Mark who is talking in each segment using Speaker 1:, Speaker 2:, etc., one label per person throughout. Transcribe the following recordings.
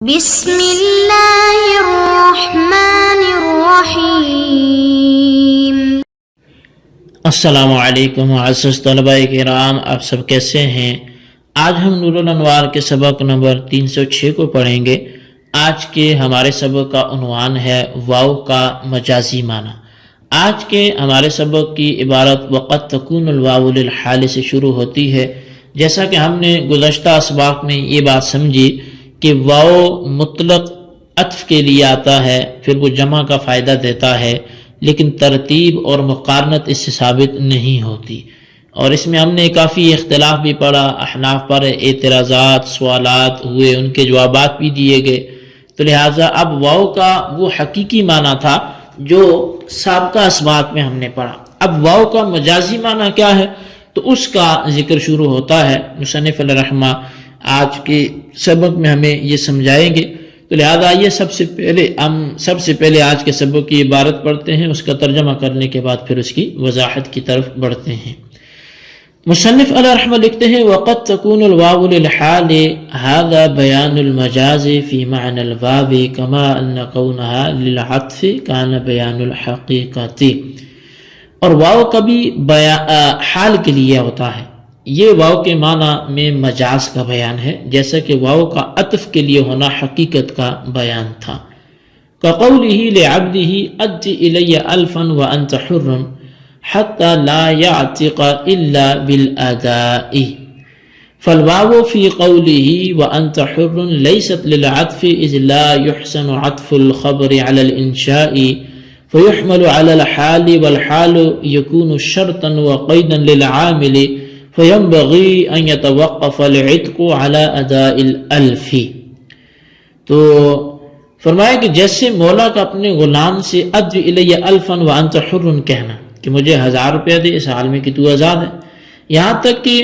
Speaker 1: بسم اللہ الرحمن الرحیم۔
Speaker 2: السلام علیکم معزز طلباء کرام، آپ سب کیسے ہیں؟ آج ہم نور الانوار کے سبق نمبر 306 کو پڑھیں گے۔ آج کے ہمارے سبق کا عنوان ہے واو کا مجازی معنی۔ آج کے ہمارے سبق کی عبارت وقد تکون الواو للحال سے شروع ہوتی ہے۔ جیسا کہ ہم نے گزشتہ اسباق میں یہ بات سمجھی کہ واو مطلق عطف کے لیے آتا ہے، پھر وہ جمع کا فائدہ دیتا ہے، لیکن ترتیب اور مقارنت اس سے ثابت نہیں ہوتی، اور اس میں ہم نے کافی اختلاف بھی پڑھا، احناف پر اعتراضات سوالات ہوئے، ان کے جوابات بھی دیے گئے۔ تو لہٰذا اب واو کا وہ حقیقی معنی تھا جو سابقہ اسباق میں ہم نے پڑھا۔ اب واو کا مجازی معنی کیا ہے تو اس کا ذکر شروع ہوتا ہے۔ مصنف علیہ رحمہ آج کے سبق میں ہمیں یہ سمجھائیں گے، تو لہذا یہ سب سے پہلے آج کے سبق کی عبارت پڑھتے ہیں، اس کا ترجمہ کرنے کے بعد پھر اس کی وضاحت کی طرف بڑھتے ہیں۔ مصنف علیہ رحمہ لکھتے ہیں وقد تكون الواو للحال هذا بيان المجاز في معنى الواو كما ان كونها للعطف كان بيان الحقيقة۔ اور واو کبھی حال کے لیے ہوتا ہے، یہ واو کے معنی میں مجاز کا بیان ہے، جیسا کہ واو کا عطف کے لیے ہونا حقیقت کا بیان تھا۔ كقوله لعبده أد إلي ألفا وأنت حر حتى لا يعتق إلا بالأداء، فالواو في قوله وأنت حر ليست للعطف إذ لا يحسن عطف الخبر على الإنشاء فيحمل على الحال، والحال يكون شرطا وقيدا للعامل فينبغي أن يتوقف العتق على أداء الألف۔ تو فرمایا کہ جیسے مولا کا اپنے غلام سے اد الی الفا وانت حر کہنا کہ مجھے 1000 روپیہ دے اس حال میں کہ تو آزاد ہے، یہاں تک کہ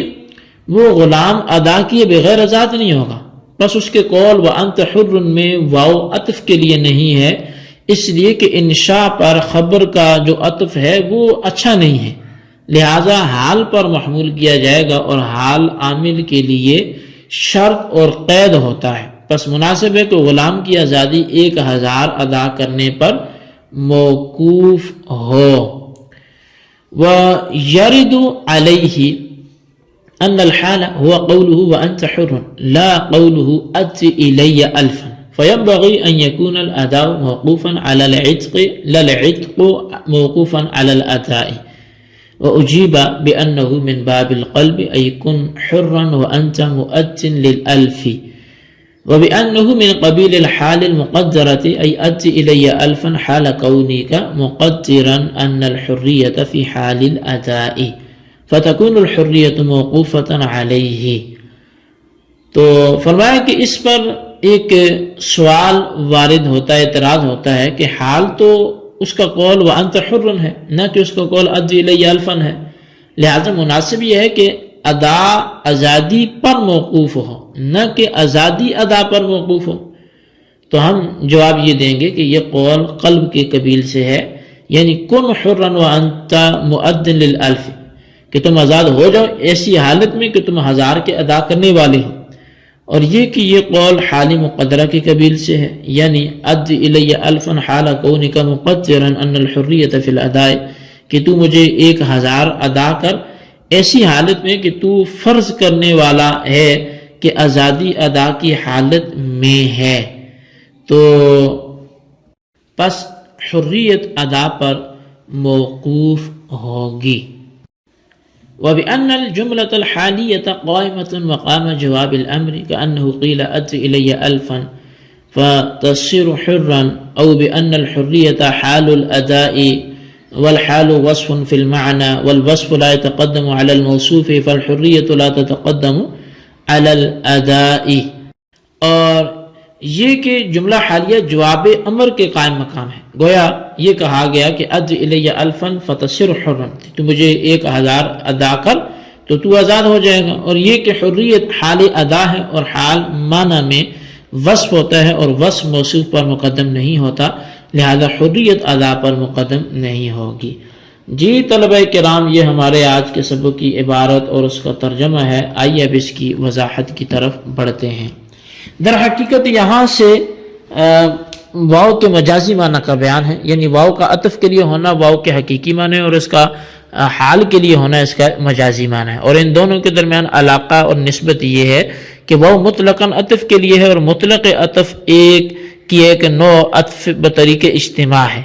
Speaker 2: وہ غلام ادا کیے بغیر آزاد نہیں ہوگا، بس اس کے قول وانت حر میں واو عطف کے لیے نہیں ہے، اس لیے کہ انشاء پر خبر کا جو عطف ہے وہ اچھا نہیں ہے، لہذا حال پر محمول کیا جائے گا، اور حال عامل کے لیے شرط اور قید ہوتا ہے، پس مناسب ہے کہ غلام کی آزادی 1000 ادا کرنے پر موقوف ہو۔ وَيَرِدُ عَلَيْهِ أَنَّ الْحَالَ هُوَ قَوْلُهُ وَأَنْتَ حُرٌ لَا قَوْلُهُ أَدْ إِلَيَّ أَلْفًا، فينبغي أن يكون الأداء موقوفا على العتق لا العتق موقوفا على الأداء، وأجيب بأنه من باب القلب أي كن حرا وأنت مؤد للألف، وبأنه من قبيل الحال المقدرة أي أد إلي ألفا حال كونك مقدرا أن الحرية في حال الأداء فتكون الحرية موقوفة عليه۔ تو فرمایا کہ اس پر ایک سوال وارد ہوتا ہے، اعتراض ہوتا ہے کہ حال تو اس کا قول وانت حر ہے، نہ کہ اس کا قول اد الی الفا ہے، لہذا مناسب یہ ہے کہ ادا آزادی پر موقوف ہو، نہ کہ آزادی ادا پر موقوف ہو۔ تو ہم جواب یہ دیں گے کہ یہ قول قلب کے قبیل سے ہے، یعنی کن حرا وانت مؤد للالف، کہ تم آزاد ہو جاؤ ایسی حالت میں کہ تم 1000 کے ادا کرنے والے ہو، اور یہ کہ یہ قول حال مقدرہ کی قبیل سے ہے، یعنی اد الی الفا حال کونک مقدرا ان الحریۃ فی الاداء، کہ تو مجھے 1000 ادا کر ایسی حالت میں کہ تو فرض کرنے والا ہے کہ آزادی ادا کی حالت میں ہے، تو پس حریت ادا پر موقوف ہوگی۔ وبأن الجملة الحالية قائمة مقام جواب الأمر كأنه قيل أد إلي ألفا فتصير حرا، أو بأن الحرية حال الأداء والحال وصف في المعنى والوصف لا يتقدم على الموصوف فالحرية لا تتقدم على الأداء۔ اور یہ کہ جملہ حالیہ جواب امر کے قائم مقام ہے، گویا یہ کہا گیا کہ اد الی الفا فتصر حرا، تو مجھے 1000 ادا کر تو تو آزاد ہو جائے گا، اور یہ کہ حریت حال ادا ہے، اور حال معنی میں وصف ہوتا ہے، اور وصف موصوف پر مقدم نہیں ہوتا، لہذا حریت ادا پر مقدم نہیں ہوگی۔ جی طلبہ کرام، یہ ہمارے آج کے سبق کی عبارت اور اس کا ترجمہ ہے، آئیے اب اس کی وضاحت کی طرف بڑھتے ہیں۔ در حقیقت یہاں سے واو کے مجازی معنی کا بیان ہے، یعنی واو کا عطف کے لیے ہونا واو کے حقیقی معنی اور اس کا حال کے لیے ہونا اس کا مجازی معنی ہے، اور ان دونوں کے درمیان علاقہ اور نسبت یہ ہے کہ واو مطلقاً عطف کے لیے ہے، اور مطلق عطف ایک نوع عطف بطریق اجتماع ہے،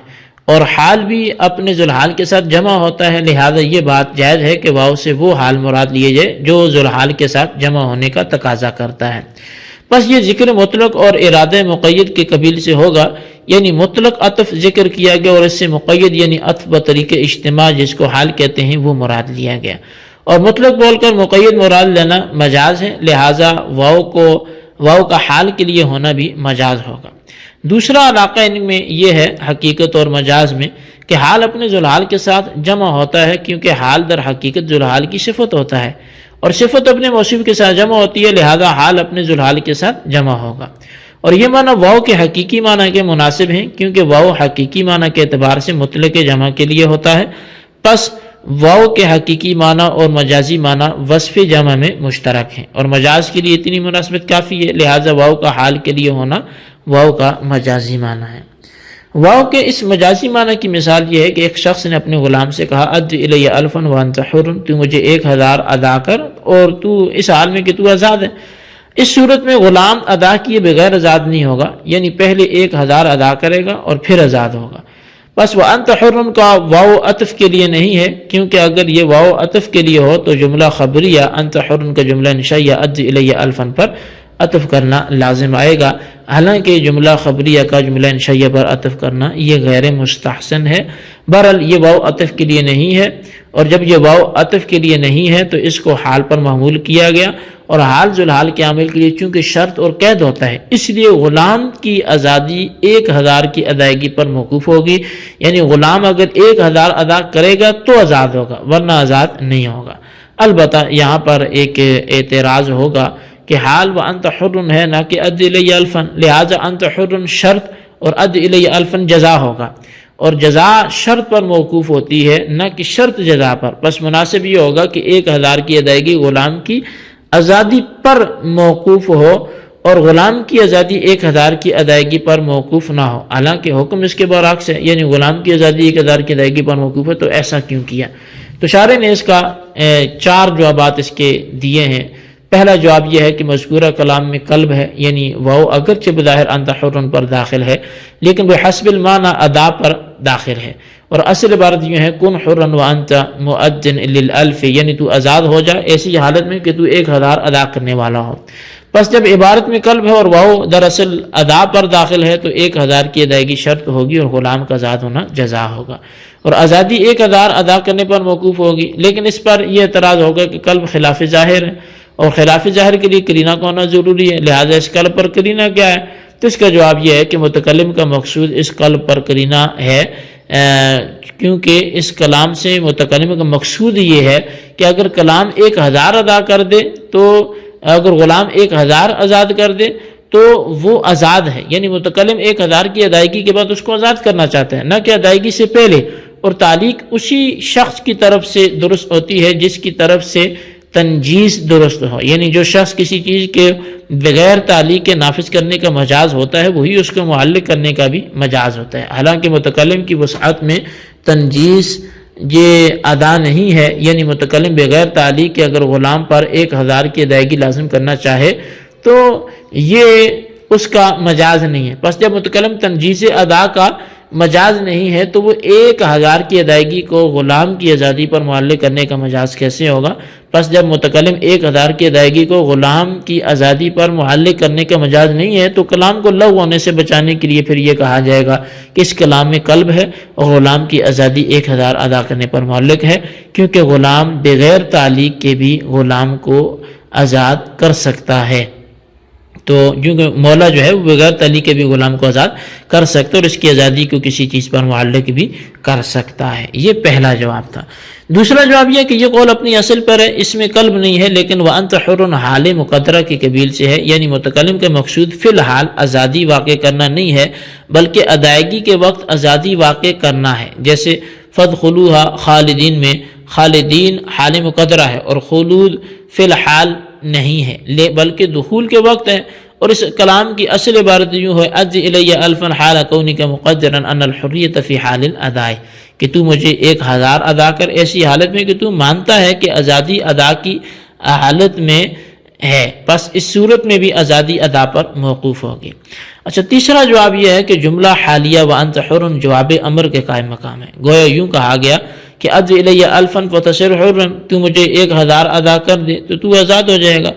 Speaker 2: اور حال بھی اپنے ذوالحال کے ساتھ جمع ہوتا ہے، لہذا یہ بات جائز ہے کہ واو سے وہ حال مراد لیے جائے جو ذوالحال کے ساتھ جمع ہونے کا تقاضا کرتا ہے۔ بس یہ ذکر مطلق اور ارادہ مقید کے قبیل سے ہوگا، یعنی مطلق عطف ذکر کیا گیا اور اس سے مقید یعنی عطف بطریق اجتماع جس کو حال کہتے ہیں وہ مراد لیا گیا، اور مطلق بول کر مقید مراد لینا مجاز ہے، لہذا واو کا حال کے لیے ہونا بھی مجاز ہوگا۔ دوسرا علاقہ ان میں یہ ہے حقیقت اور مجاز میں کہ حال اپنے ذوالحال کے ساتھ جمع ہوتا ہے، کیونکہ حال در حقیقت ذوالحال کی صفت ہوتا ہے اور صفت اپنے موصوف کے ساتھ جمع ہوتی ہے، لہذا حال اپنے ذوالحال کے ساتھ جمع ہوگا، اور یہ معنی واو کے حقیقی معنی کے مناسب ہیں، کیونکہ واو حقیقی معنی کے اعتبار سے مطلق جمع کے لیے ہوتا ہے، پس واو کے حقیقی معنی اور مجازی معنی وصف جمع میں مشترک ہیں، اور مجاز کے لیے اتنی مناسبت کافی ہے، لہذا واو کا حال کے لیے ہونا واو کا مجازی معنی ہے۔ واو کے اس مجازی معنی کی مثال یہ ہے کہ ایک شخص نے اپنے غلام سے کہا اد الی الفا وانت حر، تو مجھے 1000 ادا کر اور تو اس حال میں کہ تو آزاد ہے۔ اس صورت میں غلام ادا کیے بغیر آزاد نہیں ہوگا، یعنی پہلے 1000 ادا کرے گا اور پھر آزاد ہوگا۔ بس وانت حر کا واو عطف کے لیے نہیں ہے، کیونکہ اگر یہ واو عطف کے لیے ہو تو جملہ خبریہ انت حر کا جملہ انشائیہ اد الی الفا پر عطف کرنا لازم آئے گا، حالانکہ جملہ خبریہ کا جملہ انشائیہ پر عطف کرنا یہ غیر مستحسن ہے۔ بہرحال یہ واو عطف کے لیے نہیں ہے، اور جب یہ واو عطف کے لیے نہیں ہے تو اس کو حال پر محمول کیا گیا، اور حال ذوالحال کے عامل کے لیے چونکہ شرط اور قید ہوتا ہے اس لیے غلام کی آزادی 1000 کی ادائیگی پر موقوف ہوگی، یعنی غلام اگر 1000 ادا کرے گا تو آزاد ہوگا ورنہ آزاد نہیں ہوگا۔ البتہ یہاں پر ایک اعتراض ہوگا کہ حال و انت حر ہے نہ کہ اد الی الفا، لہذا انت حر شرط اور اد الی الفا جزا ہوگا، اور جزا شرط پر موقوف ہوتی ہے نہ کہ شرط جزا پر، بس مناسب یہ ہوگا کہ 1000 کی ادائیگی غلام کی آزادی پر موقوف ہو اور غلام کی آزادی 1000 کی ادائیگی پر موقوف نہ ہو، حالانکہ حکم اس کے برعکس ہے، یعنی غلام کی آزادی 1000 کی ادائیگی پر موقوف ہے، تو ایسا کیوں کیا؟ تو شارح نے اس کا 4 جوابات اس کے دیے ہیں۔ پہلا جواب یہ ہے کہ مذکورہ کلام میں قلب ہے، یعنی واو اگرچہ بظاہر انت حر پر داخل ہے لیکن بحسب المعنی ادا پر داخل ہے، اور اصل عبارت یہ ہے کن حرا وانت مؤذن للالف، یعنی تو آزاد ہو جا ایسی حالت میں کہ تو 1000 ادا کرنے والا ہو۔ پس جب عبارت میں قلب ہے اور واو دراصل ادا پر داخل ہے تو 1000 کی ادائیگی شرط ہوگی اور غلام کا آزاد ہونا جزا ہوگا، اور آزادی 1000 ادا کرنے پر موقوف ہوگی، لیکن اس پر یہ اعتراض ہوگا کہ قلب خلاف ظاہر ہے، اور خلاف ظاہر کے لیے قرینہ کا ہونا ضروری ہے، لہذا اس قلب پر قرینہ کیا ہے؟ تو اس کا جواب یہ ہے کہ متکلم کا مقصود اس قلب پر قرینہ ہے، کیونکہ اس کلام سے متکلم کا مقصود یہ ہے کہ اگر کلام 1000 ادا کر دے تو اگر غلام 1000 آزاد کر دے تو وہ آزاد ہے، یعنی متکلم 1000 کی ادائیگی کے بعد اس کو آزاد کرنا چاہتا ہے، نہ کہ ادائیگی سے پہلے، اور تعلیق اسی شخص کی طرف سے درست ہوتی ہے جس کی طرف سے تنجیز درست ہو، یعنی جو شخص کسی چیز کے بغیر تعلیق کے نافذ کرنے کا مجاز ہوتا ہے وہی اس کو معلق کرنے کا بھی مجاز ہوتا ہے، حالانکہ متکلم کی وسعت میں تنجیز یہ ادا نہیں ہے، یعنی متکلم بغیر تعلیق کے اگر غلام پر 1000 کی ادائیگی لازم کرنا چاہے تو یہ اس کا مجاز نہیں ہے۔ پس جب متکلم تنجیز ادا کا مجاز نہیں ہے تو وہ 1000 کی ادائیگی کو غلام کی آزادی پر معلق کرنے کا مجاز کیسے ہوگا؟ پس جب متکلم 1000 کی ادائیگی کو غلام کی آزادی پر معلق کرنے کا مجاز نہیں ہے تو کلام کو لغو ہونے سے بچانے کے لیے پھر یہ کہا جائے گا کہ اس کلام میں قلب ہے اور غلام کی آزادی 1000 ادا کرنے پر معلق ہے، کیونکہ غلام بغیر تعلیق کے بھی غلام کو آزاد کر سکتا ہے، تو کیونکہ مولا جو ہے وہ بغیر تعلیق کے بھی غلام کو آزاد کر سکتا ہے اور اس کی آزادی کو کسی چیز پر معلق بھی کر سکتا ہے۔ یہ پہلا جواب تھا۔ دوسرا جواب یہ کہ یہ قول اپنی اصل پر ہے، اس میں قلب نہیں ہے، لیکن وَأَنْتَ حُرٌ حال مقدرہ کی قبیل سے ہے، یعنی متکلم کے مقصود فی الحال آزادی واقع کرنا نہیں ہے بلکہ ادائیگی کے وقت آزادی واقع کرنا ہے، جیسے فَادْخُلُوهَا خالدین میں خالدین حال مقدرہ ہے اور خلود فی الحال نہیں ہے بلکہ دخول کے وقت ہے، اور اس کلام کی اصل عبارت یوں ہے اجز الی الفا حال کونک مقدرا ان الحریۃ فی حال الاداء، کہ تو مجھے 1000 ادا کر ایسی حالت میں کہ تو مانتا ہے کہ آزادی ادا کی حالت میں ہے، پس اس صورت میں بھی آزادی ادا پر موقوف ہوگی۔ اچھا، تیسرا جواب یہ ہے کہ جملہ حالیہ وانت حر جواب امر کے قائم مقام ہے۔ گویا یوں کہا گیا کہ اجز الی الفا فتصر حرا، تو مجھے 1000 ادا کر دے تو تو آزاد ہو جائے گا۔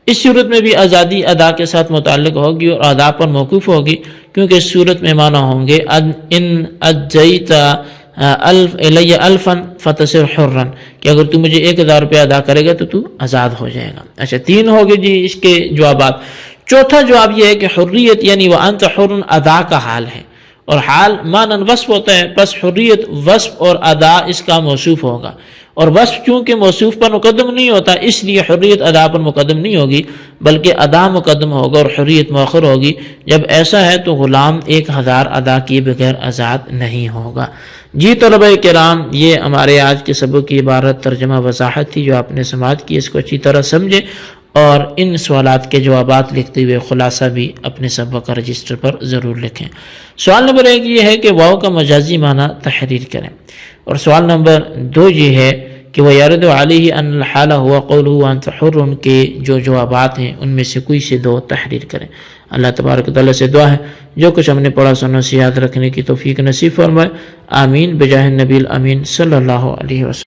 Speaker 2: اس صورت میں بھی آزادی ادا کے ساتھ متعلق ہوگی اور ادا پر موقوف ہوگی، کیونکہ اس صورت میں معنی ہوں گے ان اجزیت الی الفا فتصر حرا، کہ اگر تو مجھے 1000 روپے ادا کرے گا تو تو آزاد ہو جائے گا۔ اچھا، 3 ہو گئے جی اس کے جوابات۔ چوتھا جواب یہ ہے کہ حریت یعنی وانت حر ادا کا حال ہے، اور حال مانن وصف ہوتا ہے، پس حریت وصف اور ادا اس کا موصوف ہوگا، اور وصف چونکہ موصوف پر مقدم نہیں ہوتا اس لیے حریت ادا پر مقدم نہیں ہوگی، بلکہ ادا مقدم ہوگا اور حریت مؤخر ہوگی۔ جب ایسا ہے تو غلام 1000 ادا کیے بغیر آزاد نہیں ہوگا۔ جی طلبہ کرام، یہ ہمارے آج کے سبق کی عبارت ترجمہ وضاحت تھی جو آپ نے سماعت کی، اس کو اچھی طرح سمجھیں اور ان سوالات کے جوابات لکھتے ہوئے خلاصہ بھی اپنے سبق کا رجسٹر پر ضرور لکھیں۔ سوال نمبر 1 یہ ہے کہ واو کا مجازی معنی تحریر کریں، اور سوال نمبر 2 یہ ہے کہ وہ یرد علیہ ان الحال ہوا قولہ وانت حر کے جو جوابات ہیں ان میں سے کوئی سے 2 تحریر کریں۔ اللہ تبارک و تعالیٰ سے دعا ہے جو کچھ ہم نے پڑھا سنا سے یاد رکھنے کی توفیق نصیب فرمائے، آمین بجاہ النبی الامین صلی اللہ علیہ وسلم۔